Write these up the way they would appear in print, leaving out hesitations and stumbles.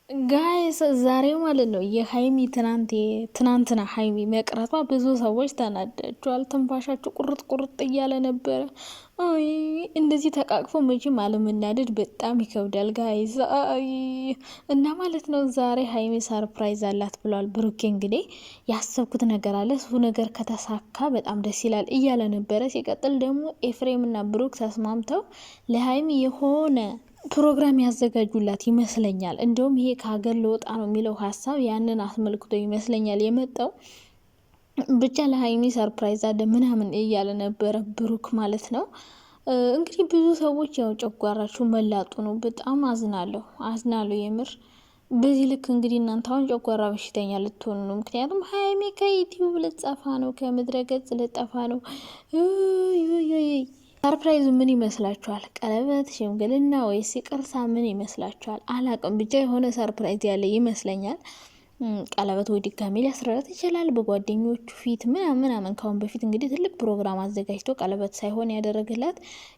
ጋይስ ዛሬ ማለት ነው የሀይሚ ትናንትና ሀይሚ መቅረቷ ብዙ ሰዎች ተናደዷል። ትንፋሻቸው ቁርጥ ቁርጥ እያለ ነበረ። አይ እንደዚህ ተቃቅፎ መቼም አለመናደድ በጣም ይከብዳል ጋይስ። አይ እና ማለት ነው ዛሬ ሀይሚ ሰርፕራይዝ አላት ብሏል ብሩኬ። እንግዲህ ያሰብኩት ነገር አለ፣ እሱ ነገር ከተሳካ በጣም ደስ ይላል እያለ ነበረ። ሲቀጥል ደግሞ ኤፍሬም እና ብሩክ ተስማምተው ለሀይሚ የሆነ ፕሮግራም ያዘጋጁላት ይመስለኛል። እንዲሁም ይሄ ከሀገር ለወጣ ነው የሚለው ሀሳብ ያንን አስመልክቶ ይመስለኛል የመጣው። ብቻ ለሀይሚ ሰርፕራይዝ አለ ምናምን እያለ ነበረ ብሩክ ማለት ነው። እንግዲህ ብዙ ሰዎች ያው ጨጓራችሁ መላጡ ነው። በጣም አዝናለሁ የምር። በዚህ ልክ እንግዲህ እናንተ አሁን ጨጓራ በሽተኛ ልትሆኑ ነው። ምክንያቱም ሀይሚ ከዩቲዩብ ልትጠፋ ነው፣ ከምድረ ገጽ ልትጠፋ ነው። ሰርፕራይዙ ምን ይመስላችኋል? ቀለበት፣ ሽምግልና ወይስ ይቅርታ? ምን ይመስላችኋል? አላቅም ብቻ የሆነ ሰርፕራይዝ ያለ ይመስለኛል። ቀለበት ወይ ድጋሜ ሊያስረዳት ይችላል በጓደኞቹ ፊት ምናምን። ካሁን በፊት እንግዲህ ትልቅ ፕሮግራም አዘጋጅቶ ቀለበት ሳይሆን ያደረገላት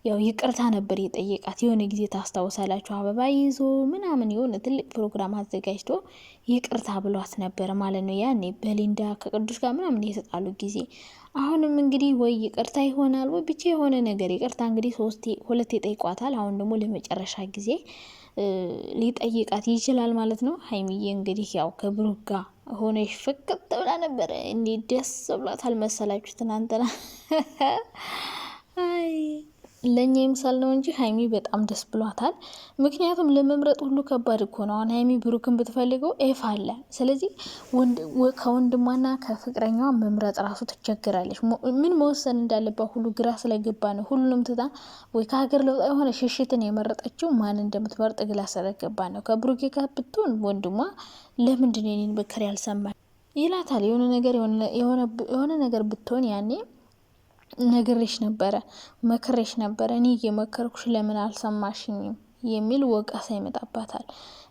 ያው ይቅርታ ነበር የጠየቃት። የሆነ ጊዜ ታስታውሳላችሁ፣ አበባ ይዞ ምናምን የሆነ ትልቅ ፕሮግራም አዘጋጅቶ ይቅርታ ብሏት ነበር ማለት ነው። ያኔ በሊንዳ ከቅዱስ ጋር ምናምን የተጣሉ ጊዜ። አሁንም እንግዲህ ወይ ይቅርታ ይሆናል ወይ ብቻ የሆነ ነገር ይቅርታ እንግዲህ ሁለቴ ጠይቋታል። አሁን ደግሞ ለመጨረሻ ጊዜ ሊጠይቃት ይችላል ማለት ነው። ሀይሚዬ እንግዲህ ያው ከብሩክ ጋር ሆነሽ ፍቅጥ ብላ ነበረ። እንዴት ደስ ብሏታል መሰላችሁ ትናንትና። አይ ለእኛ ይምሳል ነው እንጂ ሀይሚ በጣም ደስ ብሏታል። ምክንያቱም ለመምረጥ ሁሉ ከባድ እኮ ነው። አሁን ሀይሚ ብሩክን ብትፈልገው ኤፍ አለ። ስለዚህ ከወንድሟና ከፍቅረኛዋ መምረጥ ራሱ ትቸግራለች። ምን መወሰን እንዳለባት ሁሉ ግራ ስለገባ ነው ሁሉንም ትታ ወይ ከሀገር ለውጣ የሆነ ሽሽትን የመረጠችው። ማን እንደምትመርጥ ግላ ስለገባ ነው። ከብሩኬ ጋር ብትሆን ወንድሟ ለምንድን የኔን ምክር ያልሰማል ይላታል። የሆነ ነገር ብትሆን ያኔ ነግሬሽ ነበረ፣ መክሬሽ ነበረ፣ እኔ እየመከርኩሽ ለምን አልሰማሽኝም የሚል ወቀሳ ይመጣባታል።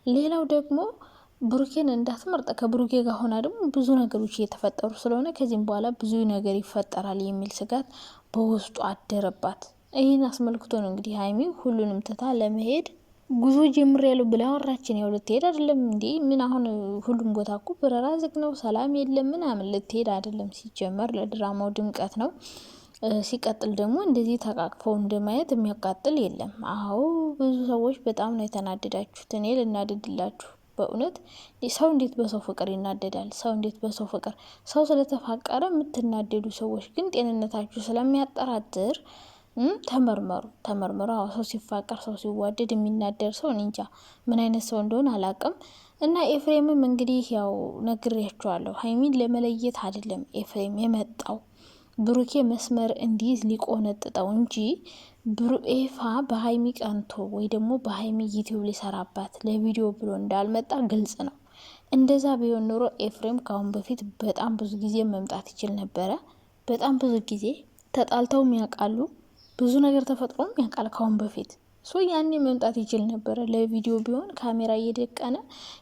ሌላው ደግሞ ብሩኬን እንዳትመርጥ ከብሩኬ ጋር ሆና ደግሞ ብዙ ነገሮች እየተፈጠሩ ስለሆነ ከዚህም በኋላ ብዙ ነገር ይፈጠራል የሚል ስጋት በውስጡ አደረባት። ይህን አስመልክቶ ነው እንግዲህ ሀይሚ ሁሉንም ትታ ለመሄድ ጉዞ ጀምር ያለው ብላ ወራችን። ያው ልትሄድ አይደለም እንዴ? ምን አሁን ሁሉም ቦታ እኮ በረራ ዝግ ነው፣ ሰላም የለም ምናምን። ልትሄድ አይደለም ሲጀመር፣ ለድራማው ድምቀት ነው። ሲቀጥል ደግሞ እንደዚህ ተቃቅፈው እንደማየት የሚያቃጥል የለም። አዎ ብዙ ሰዎች በጣም ነው የተናደዳችሁት። እኔ ልናደድላችሁ በእውነት። ሰው እንዴት በሰው ፍቅር ይናደዳል? ሰው እንዴት በሰው ፍቅር ሰው ስለተፋቀረ የምትናደዱ ሰዎች ግን ጤንነታችሁ ስለሚያጠራጥር ተመርመሩ። አዎ ሰው ሲፋቀር ሰው ሲዋደድ የሚናደር ሰው እንጃ ምን አይነት ሰው እንደሆነ አላቅም። እና ኤፍሬምም እንግዲህ ያው ነግሬያቸዋለሁ፣ ሀይሚን ለመለየት አይደለም ኤፍሬም የመጣው ብሩኬ መስመር እንዲይዝ ሊቆነጥጠው እንጂ ኤፋ በሀይሚ ቀንቶ ወይ ደግሞ በሀይሚ ዩቲዩብ ሊሰራባት ለቪዲዮ ብሎ እንዳልመጣ ግልጽ ነው። እንደዛ ቢሆን ኖሮ ኤፍሬም ካሁን በፊት በጣም ብዙ ጊዜ መምጣት ይችል ነበረ። በጣም ብዙ ጊዜ ተጣልተውም ያውቃሉ። ብዙ ነገር ተፈጥሮም ያውቃል ካሁን በፊት ያኔ መምጣት ይችል ነበረ። ለቪዲዮ ቢሆን ካሜራ እየደቀነ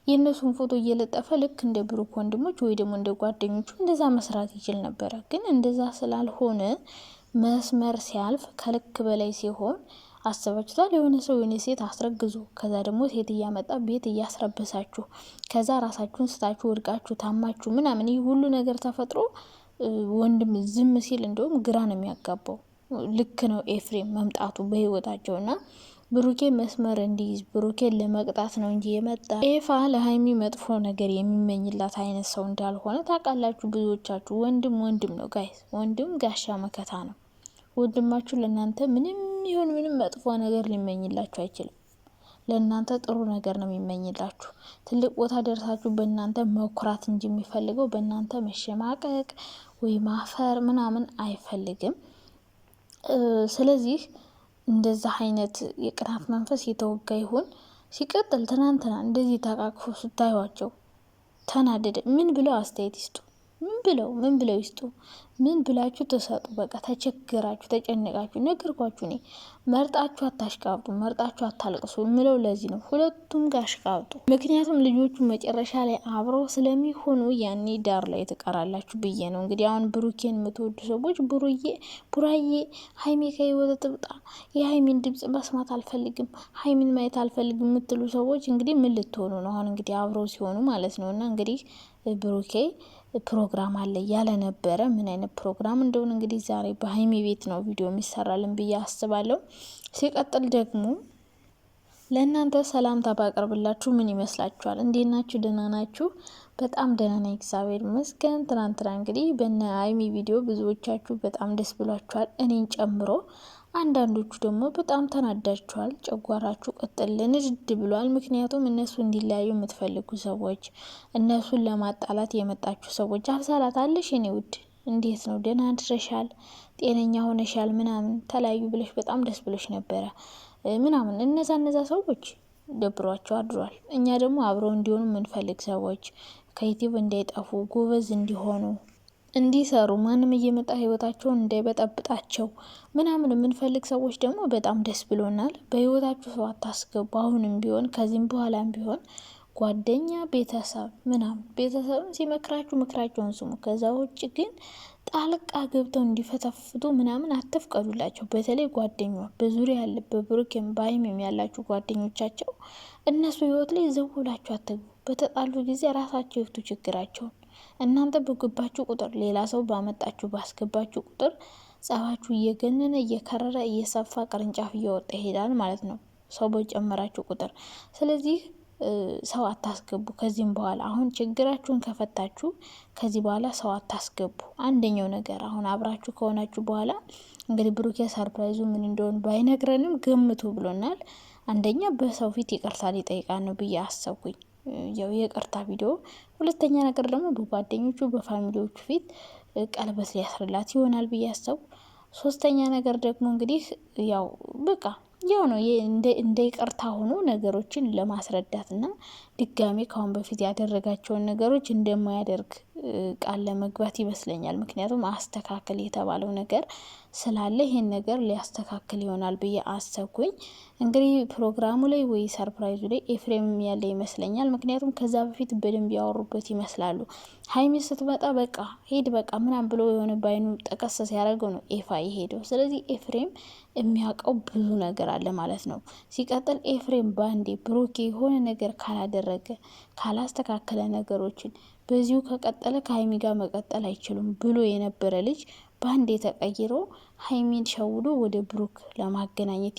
የእነሱን ፎቶ እየለጠፈ ልክ እንደ ብሩክ ወንድሞች ወይ ደግሞ እንደ ጓደኞቹ እንደዛ መስራት ይችል ነበረ። ግን እንደዛ ስላልሆነ መስመር ሲያልፍ ከልክ በላይ ሲሆን አሰባችቷል። የሆነ ሰው የሆነ ሴት አስረግዞ ከዛ ደግሞ ሴት እያመጣ ቤት እያስረበሳችሁ ከዛ ራሳችሁን ስታችሁ ወድቃችሁ ታማችሁ ምናምን ይህ ሁሉ ነገር ተፈጥሮ ወንድም ዝም ሲል እንደውም ግራ ነው የሚያጋባው። ልክ ነው ኤፍሬም መምጣቱ በህይወታቸው እና ብሩኬ መስመር እንዲይዝ ብሩኬን ለመቅጣት ነው እንጂ የመጣ ኤፋ ለሀይሚ መጥፎ ነገር የሚመኝላት አይነት ሰው እንዳልሆነ ታውቃላችሁ ብዙዎቻችሁ። ወንድም ነው ጋይስ፣ ወንድም ጋሻ መከታ ነው። ወንድማችሁ ለእናንተ ምንም ይሁን ምንም መጥፎ ነገር ሊመኝላችሁ አይችልም። ለእናንተ ጥሩ ነገር ነው የሚመኝላችሁ። ትልቅ ቦታ ደርሳችሁ በእናንተ መኩራት እንጂ የሚፈልገው በእናንተ መሸማቀቅ ወይ ማፈር ምናምን አይፈልግም። ስለዚህ እንደዛ አይነት የቅናት መንፈስ የተወጋ ይሁን። ሲቀጥል ትናንትና እንደዚህ ተቃቅፎ ስታዩቸው ተናደደ ምን ብለው አስተያየት ይስጡ? ምን ምን ብለው ይስጡ? ምን ብላችሁ ተሰጡ? በቃ ተቸግራችሁ ተጨነቃችሁ ነገርኳችሁ። እኔ መርጣችሁ አታሽቃብጡ፣ መርጣችሁ አታልቅሱ የምለው ለዚህ ነው። ሁለቱም ጋር አሽቃብጡ። ምክንያቱም ልጆቹ መጨረሻ ላይ አብረው ስለሚሆኑ ያኔ ዳር ላይ ትቀራላችሁ ብዬ ነው። እንግዲህ አሁን ብሩኬን የምትወዱ ሰዎች ቡራዬ ሀይሜ ከህይወት ትብጣ፣ የሀይሜን ድምጽ መስማት አልፈልግም፣ ሀይሜን ማየት አልፈልግም የምትሉ ሰዎች እንግዲህ ምን ልትሆኑ ነው? አሁን እንግዲህ አብረው ሲሆኑ ማለት ነው። እና እንግዲህ ብሩኬ ፕሮግራም አለ ያለ ነበረ። ምን አይነት ፕሮግራም እንደሆነ እንግዲህ ዛሬ በሀይሚ ቤት ነው ቪዲዮ የሚሰራልን ብዬ አስባለሁ። ሲቀጥል ደግሞ ለእናንተ ሰላምታ ባቀርብላችሁ ምን ይመስላችኋል? እንዴት ናችሁ? ደህና ናችሁ? በጣም ደህና ነኝ፣ እግዚአብሔር ይመስገን። ትናንትና እንግዲህ በነ ሀይሚ ቪዲዮ ብዙዎቻችሁ በጣም ደስ ብሏችኋል፣ እኔን ጨምሮ። አንዳንዶቹ ደግሞ በጣም ተናዳችኋል፣ ጨጓራችሁ ቅጥል ንድድ ብሏል። ምክንያቱም እነሱ እንዲለያዩ የምትፈልጉ ሰዎች፣ እነሱን ለማጣላት የመጣችሁ ሰዎች አብሳላት አለሽ የኔ ውድ እንዴት ነው? ደህና አድረሻል? ጤነኛ ሆነሻል? ምናምን ተለያዩ ብለሽ በጣም ደስ ብሎሽ ነበረ ምናምን። እነዛ ሰዎች ደብሯቸው አድሯል። እኛ ደግሞ አብረው እንዲሆኑ የምንፈልግ ሰዎች ከዩቲዩብ እንዳይጠፉ ጎበዝ እንዲሆኑ እንዲሰሩ ማንም እየመጣ ህይወታቸውን እንዳይበጠብጣቸው ምናምን የምንፈልግ ሰዎች ደግሞ በጣም ደስ ብሎናል። በህይወታችሁ ሰው አታስገቡ። አሁንም ቢሆን ከዚህም በኋላም ቢሆን ጓደኛ፣ ቤተሰብ ምናምን ቤተሰብም ሲመክራችሁ ምክራቸውን ስሙ። ከዛ ውጭ ግን ጣልቃ ገብተው እንዲፈተፍቱ ምናምን አትፍቀዱላቸው። በተለይ ጓደኛ በዙሪያ ያለ በብሩክም በሀይሚም ያላችሁ ጓደኞቻቸው እነሱ ህይወት ላይ ዘውላችሁ አትግቡ። በተጣሉ ጊዜ ራሳቸው ይፍቱ ችግራቸውን። እናንተ በገባችሁ ቁጥር ሌላ ሰው ባመጣችሁ ባስገባችሁ ቁጥር ጸባችሁ እየገነነ እየከረረ እየሰፋ ቅርንጫፍ እየወጣ ይሄዳል ማለት ነው፣ ሰው በጨመራችሁ ቁጥር። ስለዚህ ሰው አታስገቡ ከዚህም በኋላ። አሁን ችግራችሁን ከፈታችሁ ከዚህ በኋላ ሰው አታስገቡ። አንደኛው ነገር አሁን አብራችሁ ከሆናችሁ በኋላ እንግዲህ ብሩኬ ሰርፕራይዙ ምን እንደሆነ ባይነግረንም ገምቱ ብሎናል። አንደኛ በሰው ፊት ይቅርታ ሊጠይቃን ነው ብዬ አሰብኩኝ፣ ያው የቅርታ ቪዲዮ። ሁለተኛ ነገር ደግሞ በጓደኞቹ በፋሚሊዎቹ ፊት ቀለበት ሊያስርላት ይሆናል ብዬ አሰብኩ። ሶስተኛ ነገር ደግሞ እንግዲህ ያው በቃ ያው ነው እንደ ይቅርታ ሆኖ ነገሮችን ለማስረዳትና ድጋሜ ካሁን በፊት ያደረጋቸውን ነገሮች እንደማያደርግ ቃል ለመግባት ይመስለኛል። ምክንያቱም አስተካከል የተባለው ነገር ስላለ ይሄን ነገር ሊያስተካክል ይሆናል ብዬ አሰብኩኝ። እንግዲህ ፕሮግራሙ ላይ ወይ ሰርፕራይዙ ላይ ኤፍሬም ያለ ይመስለኛል። ምክንያቱም ከዛ በፊት በደንብ ያወሩበት ይመስላሉ። ሀይሚ ስትመጣ በቃ ሄድ በቃ ምናም ብሎ የሆነ ባይኑ ጠቀስ ሲያደርገው ነው ኤፋ የሄደው። ስለዚህ ኤፍሬም የሚያውቀው ብዙ ነገር አለ ማለት ነው። ሲቀጥል ኤፍሬም ባንዴ ብሩኬ የሆነ ነገር ካላደረገ ካላስተካከለ ነገሮችን በዚሁ ከቀጠለ ከሀይሚ ጋር መቀጠል አይችሉም ብሎ የነበረ ልጅ በአንድ ተቀይሮ ሀይሚን ሸውዶ ወደ ብሩክ ለማገናኘት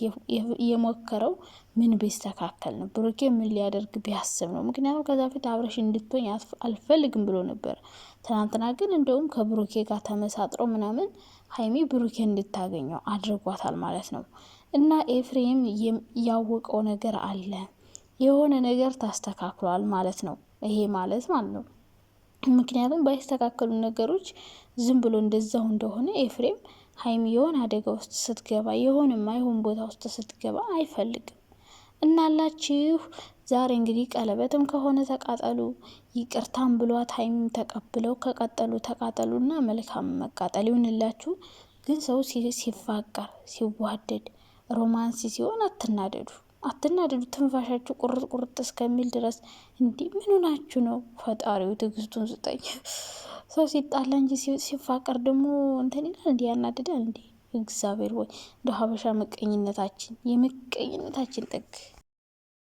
የሞከረው ምን ቢስተካከል ነው? ብሩኬ ምን ሊያደርግ ቢያስብ ነው? ምክንያቱም ከዛ ፊት አብረሽ እንድትሆኝ አልፈልግም ብሎ ነበር። ትናንትና ግን እንደውም ከብሩኬ ጋር ተመሳጥሮ ምናምን ሀይሚ ብሩኬ እንድታገኘው አድርጓታል ማለት ነው። እና ኤፍሬም ያወቀው ነገር አለ፣ የሆነ ነገር ታስተካክሏል ማለት ነው። ይሄ ማለት ነው ምክንያቱም ባይስተካከሉ ነገሮች ዝም ብሎ እንደዛው እንደሆነ ኤፍሬም ሀይሚ የሆነ አደጋ ውስጥ ስትገባ የሆነ ማይሆን ቦታ ውስጥ ስትገባ አይፈልግም። እናላችሁ ዛሬ እንግዲህ ቀለበትም ከሆነ ተቃጠሉ፣ ይቅርታም ብሏት ሀይሚም ተቀብለው ከቀጠሉ ተቃጠሉና መልካም መቃጠል ይሁንላችሁ። ግን ሰው ሲፋቀር ሲዋደድ ሮማንስ ሲሆን አትናደዱ። ትንፋሻችሁ ቁርጥ እስከሚል ድረስ እንዲህ ምኑ ናችሁ ነው? ፈጣሪው ትዕግስቱን ስጠኝ። ሰው ሲጣላ እንጂ ሲፋቀር ደግሞ እንትን ይላል እንዲ ያናድዳል እንዲ። እግዚአብሔር ወይ እንደ ሀበሻ የምቀኝነታችን ጥግ